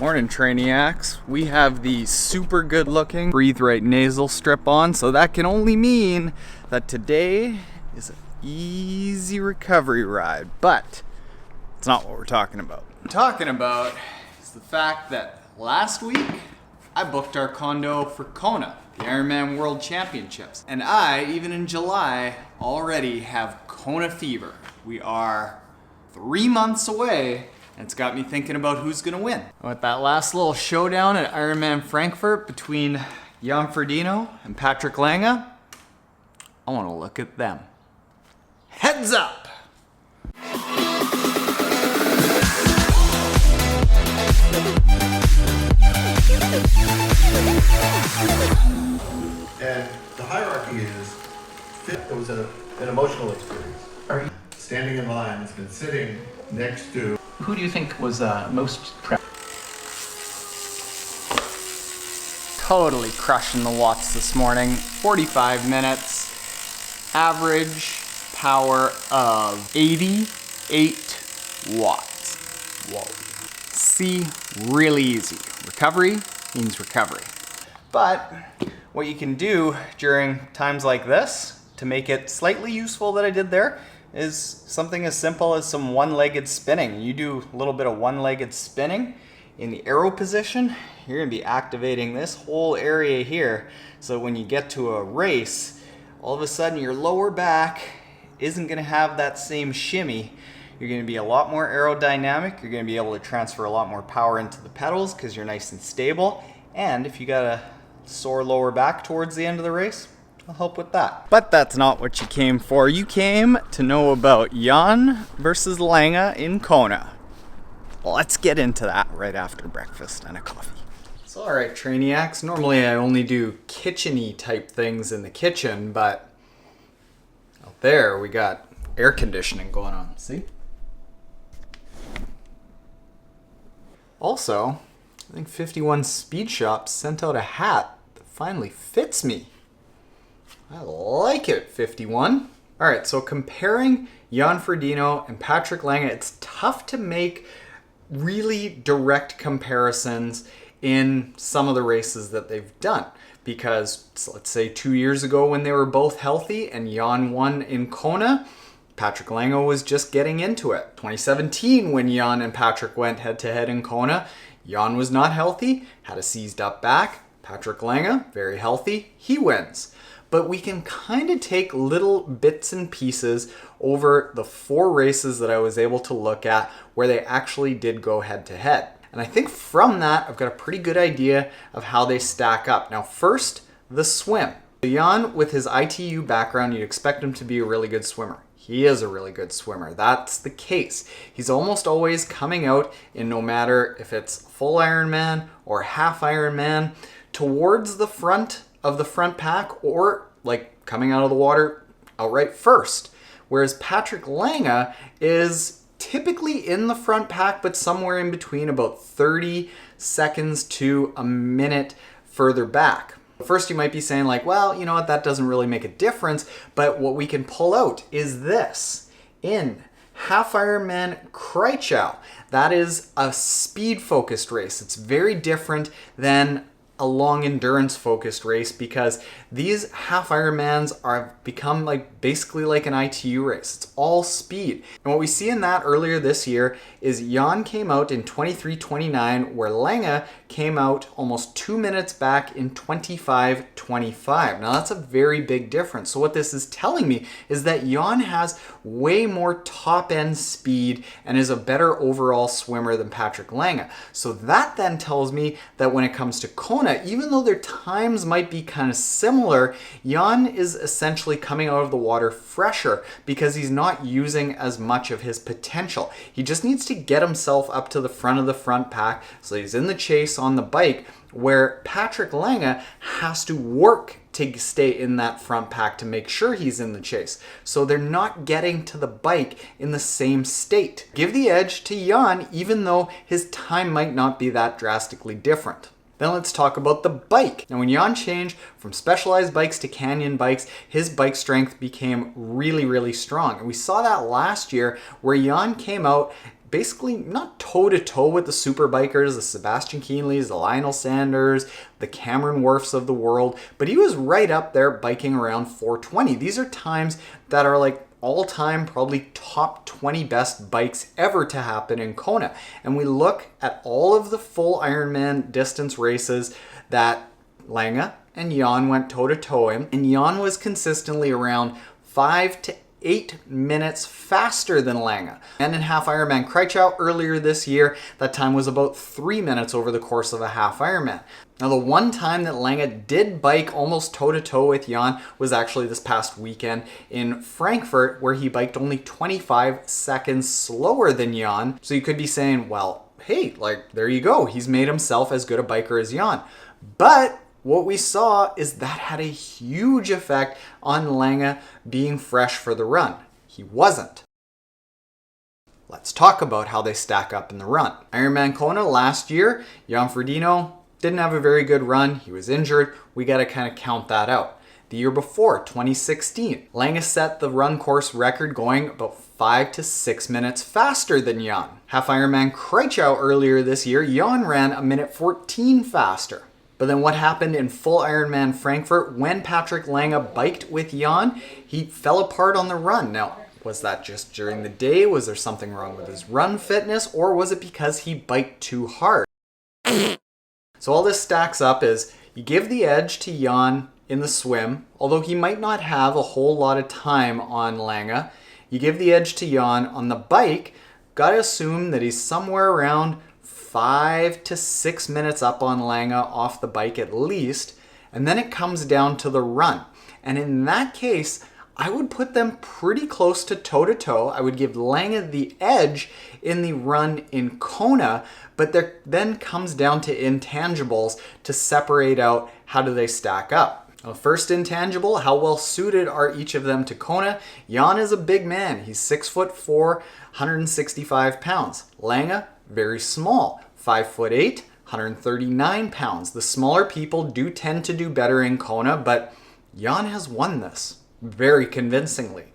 Morning, Trainiacs. We have the super good looking Breathe Right nasal strip on, so that can only mean that today is an easy recovery ride, but it's not what we're talking about. What we're talking about is the fact that last week I booked our condo for Kona, the Ironman World Championships, and I, even in July, already have Kona fever. We are 3 months away, and it's got me thinking about who's gonna win. With that last little showdown at Ironman Frankfurt between Frodeno and Patrick Lange, I wanna look at them. Heads up! And the hierarchy is, it was an emotional experience. Are you Standing in line, it's been sitting next to. Who do you think was most proud? Totally crushing the watts this morning. 45 minutes, average power of 88 watts. Whoa. See, really easy. Recovery means recovery. But what you can do during times like this to make it slightly useful that I did there is something as simple as some one-legged spinning. You do a little bit of one-legged spinning in the arrow position. You're gonna be activating this whole area here, so when you get to a race, all of a sudden your lower back isn't gonna have that same shimmy. You're gonna be a lot more aerodynamic. You're gonna be able to transfer a lot more power into the pedals because you're nice and stable. And if you got a sore lower back towards the end of the race, I'll help with that. But that's not what you came for. You came to know about Jan versus Lange in Kona. Let's get into that right after breakfast and a coffee. So all right, Trainiacs, normally I only do kitchen-y type things in the kitchen, but out there we got air conditioning going on, see? Also, I think 51 Speed Shop sent out a hat that finally fits me. I like it, 51. All right, so comparing Frodeno and Patrick Lange, it's tough to make really direct comparisons in some of the races that they've done. Because let's say 2 years ago when they were both healthy and Jan won in Kona, Patrick Lange was just getting into it. 2017 when Jan and Patrick went head to head in Kona, Jan was not healthy, had a seized up back. Patrick Lange, very healthy, he wins. But we can kind of take little bits and pieces over the 4 races that I was able to look at where they actually did go head to head. And I think from that, I've got a pretty good idea of how they stack up. Now, first, the swim. Jan, with his ITU background, you'd expect him to be a really good swimmer. He is a really good swimmer. That's the case. He's almost always coming out in, no matter if it's full Ironman or half Ironman, towards the front of the front pack, or like coming out of the water outright first. Whereas Patrick Lange is typically in the front pack, but somewhere in between, about 30 seconds to a minute further back. First, you might be saying like, well, you know what, that doesn't really make a difference, but what we can pull out is this. In Half Ironman Krakow, that is a speed-focused race. It's very different than a long endurance focused race because these half Ironmans are become like basically like an ITU race. It's all speed. And what we see in that earlier this year is Jan came out in 23:29 where Lange came out almost 2 minutes back in 25:25. Now that's a very big difference. So what this is telling me is that Jan has way more top end speed and is a better overall swimmer than Patrick Lange. So that then tells me that when it comes to Kona, even though their times might be kind of similar, Jan is essentially coming out of the water fresher because he's not using as much of his potential. He just needs to get himself up to the front of the front pack so he's in the chase on the bike, where Patrick Lange has to work to stay in that front pack to make sure he's in the chase. So they're not getting to the bike in the same state. Give the edge to Jan even though his time might not be that drastically different. Then let's talk about the bike. Now when Jan changed from Specialized bikes to Canyon bikes, his bike strength became really, really strong. And we saw that last year where Jan came out basically not toe-to-toe with the super bikers, the Sebastian Kienleys, the Lionel Sanders, the Cameron Wurfs of the world, but he was right up there biking around 4:20. These are times that are like all-time probably top 20 best bikes ever to happen in Kona. And we look at all of the full Ironman distance races that Lange and Jan went toe-to-toe in, and Jan was consistently around 5 to 8 minutes faster than Lange. And in half Ironman Kraichgau earlier this year, that time was about 3 minutes over the course of a half Ironman. Now, the one time that Lange did bike almost toe-to-toe with Jan was actually this past weekend in Frankfurt, where he biked only 25 seconds slower than Jan. So you could be saying, well, hey, like, there you go. He's made himself as good a biker as Jan. But what we saw is that had a huge effect on Lange being fresh for the run. He wasn't. Let's talk about how they stack up in the run. Ironman Kona last year, Jan Frodeno didn't have a very good run. He was injured. We got to kind of count that out. The year before, 2016, Lange set the run course record going about 5 to 6 minutes faster than Jan. Half Ironman Kraichgau earlier this year, Jan ran a minute 14 faster. But then what happened in full Ironman Frankfurt when Patrick Lange biked with Jan? He fell apart on the run. Now, was that just during the day? Was there something wrong with his run fitness? Or was it because he biked too hard? So all this stacks up is you give the edge to Jan in the swim, although he might not have a whole lot of time on Lange. You give the edge to Jan on the bike. Got to assume that he's somewhere around 5 to 6 minutes up on Lange off the bike at least, and then it comes down to the run. And in that case, I would put them pretty close to toe-to-toe. I would give Lange the edge in the run in Kona, but there then comes down to intangibles to separate out how do they stack up. Well, first intangible, how well suited are each of them to Kona? Jan is a big man. He's 6'4", 165 pounds. Lange, very small, 5'8", 139 pounds. The smaller people do tend to do better in Kona, but Jan has won this very convincingly.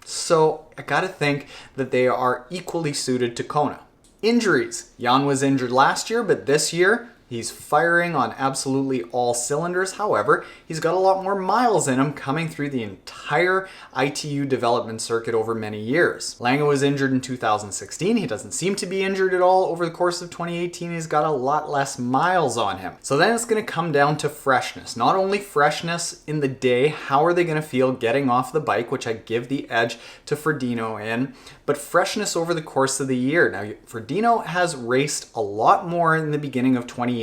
So I gotta think that they are equally suited to Kona. Injuries. Jan was injured last year, but this year he's firing on absolutely all cylinders. However, he's got a lot more miles in him coming through the entire ITU development circuit over many years. Lange was injured in 2016. He doesn't seem to be injured at all over the course of 2018. He's got a lot less miles on him. So then it's going to come down to freshness. Not only freshness in the day, how are they going to feel getting off the bike, which I give the edge to Frodeno in, but freshness over the course of the year. Now, Frodeno has raced a lot more in the beginning of 2018,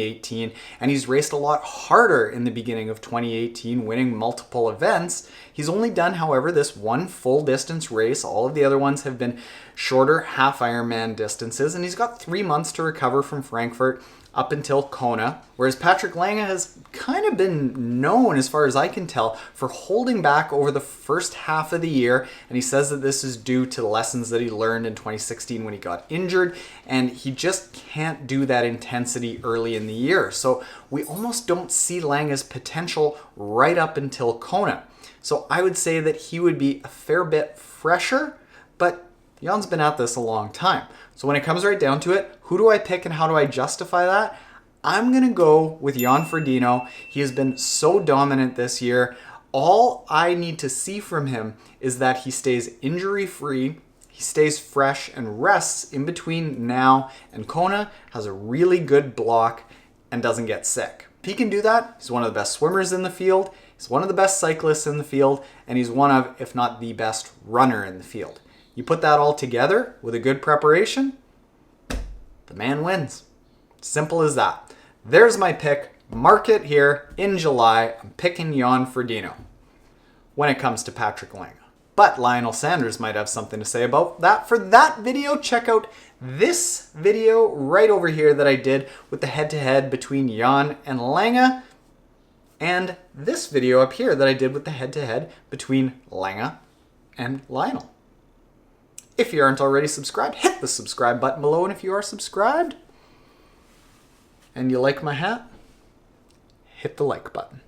and he's raced a lot harder in the beginning of 2018, winning multiple events. He's only done, however, this one full distance race. All of the other ones have been shorter half Ironman distances, and he's got 3 months to recover from Frankfurt up until Kona, whereas Patrick Lange has kind of been known, as far as I can tell, for holding back over the first half of the year, and he says that this is due to the lessons that he learned in 2016 when he got injured, and he just can't do that intensity early in the year. So we almost don't see Lange's potential right up until Kona. So I would say that he would be a fair bit fresher, but Jan's been at this a long time. So when it comes right down to it, who do I pick and how do I justify that? I'm going to go with Jan Frodeno. He has been so dominant this year. All I need to see from him is that he stays injury-free, he stays fresh and rests in between now and Kona, has a really good block, and doesn't get sick. If he can do that, he's one of the best swimmers in the field, he's one of the best cyclists in the field, and he's one of, if not the best runner in the field. You put that all together with a good preparation, the man wins. Simple as that. There's my pick. Mark it here in July. I'm picking Jan Frodeno when it comes to Patrick Lange. But Lionel Sanders might have something to say about that. For that video, check out this video right over here that I did with the head-to-head between Jan and Lange, and this video up here that I did with the head-to-head between Lange and Lionel. If you aren't already subscribed, hit the subscribe button below, and if you are subscribed and you like my hat, hit the like button.